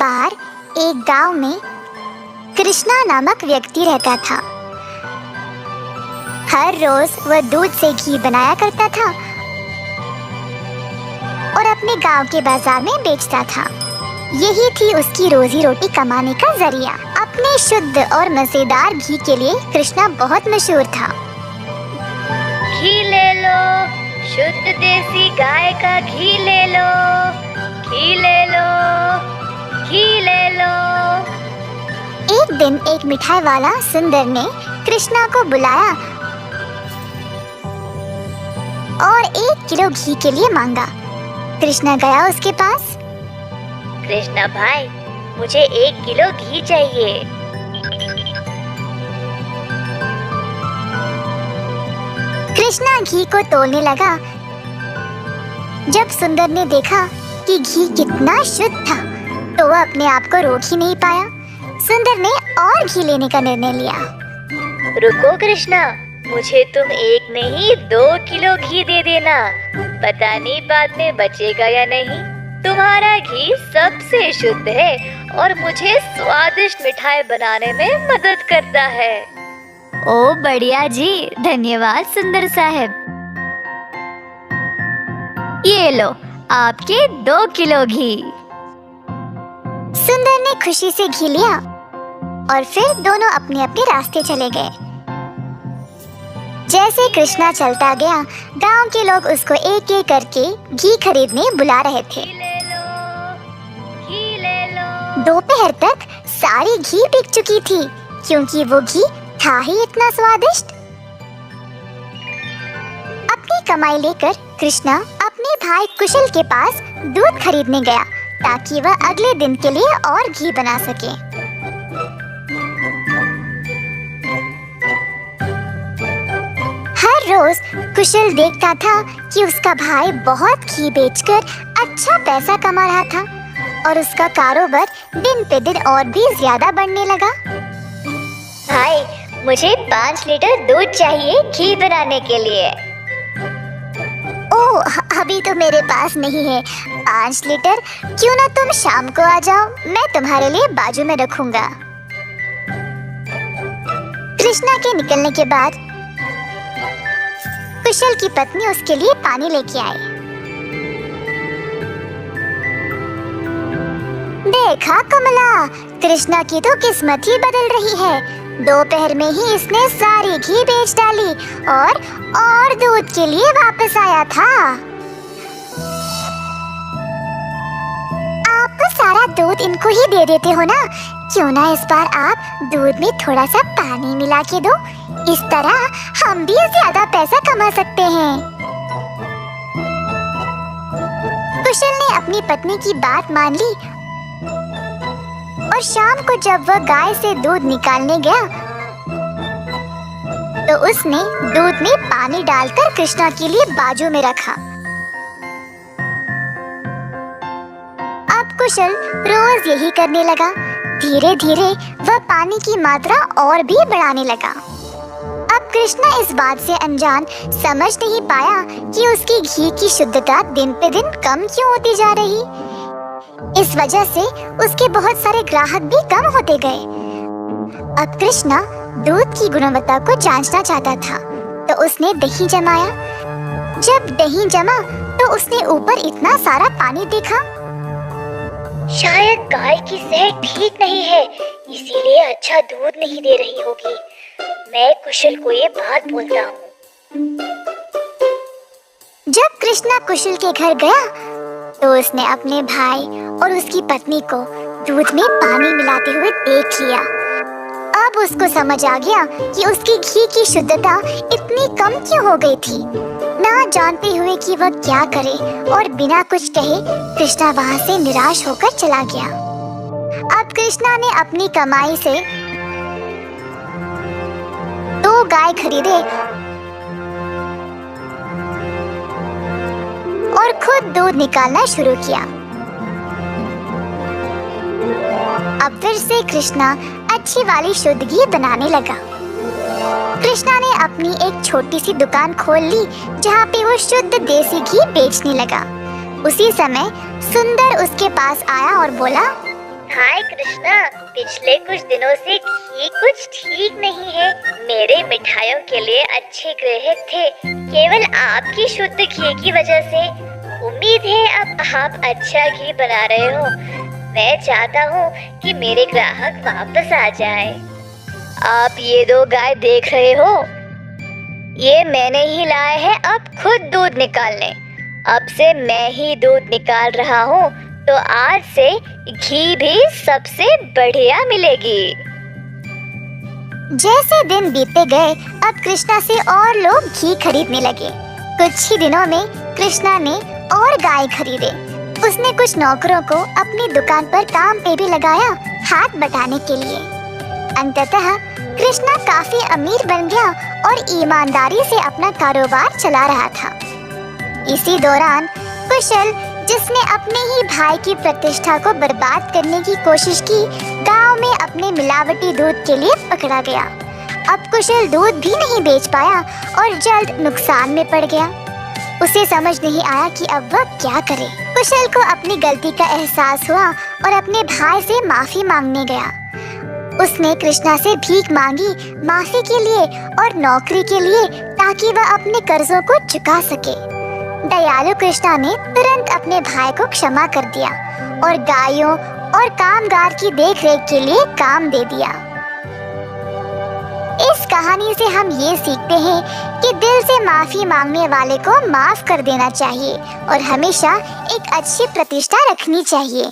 बाहर एक गांव में कृष्णा नामक व्यक्ति रहता था। हर रोज वह दूध से घी बनाया करता था और अपने गांव के बाजार में बेचता था। यही थी उसकी रोजी रोटी कमाने का जरिया। अपने शुद्ध और मजेदार घी के लिए कृष्णा बहुत मशहूर था। घी ले लो, शुद्ध देसी गाय का घी ले लो, घी ले लो, घी ले लो। एक दिन एक मिठाई वाला सुंदर ने कृष्णा को बुलाया और 1 किलो घी के लिए मांगा। कृष्णा गया उसके पास। कृष्णा भाई, मुझे 1 किलो घी चाहिए। कृष्णा घी को तोलने लगा। जब सुंदर ने देखा कि घी कितना शुद्ध था तो वह अपने आप को रोक ही नहीं पाया। सुंदर ने और घी लेने का निर्णय लिया। रुको कृष्णा, मुझे तुम 1 नहीं 2 किलो घी दे देना। पता नहीं बाद में बचेगा या नहीं। तुम्हारा घी सबसे शुद्ध है और मुझे स्वादिष्ट मिठाई बनाने में मदद करता है। ओ बढ़िया जी, धन्यवाद सुंदर साहब। ये लो आपके 2 किलो घी। सुंदर ने खुशी से घी लिया और फिर दोनों अपने अपने रास्ते चले गए। जैसे कृष्णा चलता गया, गांव के लोग उसको एक एक करके घी खरीदने बुला रहे थे। दोपहर तक सारी घी बिक चुकी थी क्योंकि वो घी था ही इतना स्वादिष्ट। अपनी कमाई लेकर कृष्णा अपने भाई कुशल के पास दूध खरीदने गया ताकि वह अगले दिन के लिए और घी बना सके। हर रोज कुशल देखता था कि उसका भाई बहुत घी बेचकर अच्छा पैसा कमा रहा था और उसका कारोबार दिन पे दिन और भी ज्यादा बढ़ने लगा। भाई, मुझे 5 लीटर दूध चाहिए घी बनाने के लिए। ओह, अभी तो मेरे पास नहीं है 5 लीटर। क्यों ना तुम शाम को आ जाओ, मैं तुम्हारे लिए बाजू में रखूंगा। कृष्णा के निकलने के बाद कुशल की पत्नी उसके लिए पानी लेके आई। देखा कमला, कृष्णा की तो किस्मत ही बदल रही है। दोपहर में ही इसने सारी घी बेच डाली और दूध के लिए वापस आया था। आप तो सारा दूध इनको ही दे देते हो ना, क्यों ना इस बार आप दूध में थोड़ा सा पानी मिला के दो। इस तरह हम भी ज्यादा पैसा कमा सकते हैं। कुशल ने अपनी पत्नी की बात मान ली और शाम को जब वह गाय से दूध निकालने गया तो उसने दूध में पानी डालकर कृष्णा के लिए बाजू में रखा। अब कुशल रोज यही करने लगा। धीरे धीरे वह पानी की मात्रा और भी बढ़ाने लगा। अब कृष्णा इस बात से अनजान समझ नहीं पाया कि उसकी घी की शुद्धता दिन पे दिन कम क्यों होती जा रही। इस वजह से उसके बहुत सारे ग्राहक भी कम होते गए। अब कृष्णा दूध की गुणवत्ता को जांचना चाहता था तो उसने दही जमाया। जब दही जमा तो उसने ऊपर इतना सारा पानी देखा। शायद गाय की सेहत ठीक नहीं है, इसीलिए अच्छा दूध नहीं दे रही होगी। मैं कुशल को ये बात बोलता हूँ। जब कृष्णा कुशल के घर गया तो उसने अपने भाई और उसकी पत्नी को दूध में पानी मिलाते हुए देख लिया। अब उसको समझ आ गया कि उसकी घी की शुद्धता इतनी कम क्यों हो गई थी। ना जानते हुए कि वह क्या करे और बिना कुछ कहे कृष्णा वहां से निराश होकर चला गया। अब कृष्णा ने अपनी कमाई से 2 गाय खरीदे और खुद दूध निकालना शुरू किया। अब फिर से कृष्णा अच्छी वाली शुद्ध घी बनाने लगा। कृष्णा ने अपनी एक छोटी सी दुकान खोल ली जहाँ पे वो शुद्ध देसी घी बेचने लगा। उसी समय सुंदर उसके पास आया और बोला, हाय कृष्णा, पिछले कुछ दिनों से घी कुछ ठीक नहीं है। मेरे मिठाइयों के लिए अच्छे ग्राहक थे, केवल आपकी शुद्ध घी की वजह से। उम्मीद है अब आप अच्छा घी बना रहे हो। मैं चाहता हूँ कि मेरे ग्राहक वापस आ जाएं। आप ये 2 गाय देख रहे हो, ये मैंने ही लाए हैं अब खुद दूध निकालने। अब से मैं ही दूध निकाल रहा हूँ, तो आज से घी भी सबसे बढ़िया मिलेगी। जैसे दिन बीतते गए, अब कृष्णा से और लोग घी खरीदने लगे। कुछ ही दिनों में कृष्णा ने और गाय खरीदे। उसने कुछ नौकरों को अपनी दुकान पर काम पे भी लगाया, हाथ बटाने के लिए। अंततः कृष्णा काफी अमीर बन गया और ईमानदारी से अपना कारोबार चला रहा था। इसी दौरान कुशल, जिसने अपने ही भाई की प्रतिष्ठा को बर्बाद करने की कोशिश की, गांव में अपने मिलावटी दूध के लिए पकड़ा गया। अब कुशल दूध भी नहीं बेच पाया और जल्द नुकसान में पड़ गया। उसे समझ नहीं आया कि अब वह क्या करे। कुशल को अपनी गलती का एहसास हुआ और अपने भाई से माफी मांगने गया। उसने कृष्णा से भीख मांगी, माफी के लिए और नौकरी के लिए, ताकि वह अपने कर्जों को चुका सके। दयालु कृष्णा ने तुरंत अपने भाई को क्षमा कर दिया और गायों और कामगार की देखरेख के लिए काम दे दिया। इस कहानी से हम ये सीखते हैं कि दिल से माफी मांगने वाले को माफ कर देना चाहिए और हमेशा एक अच्छी प्रतिष्ठा रखनी चाहिए।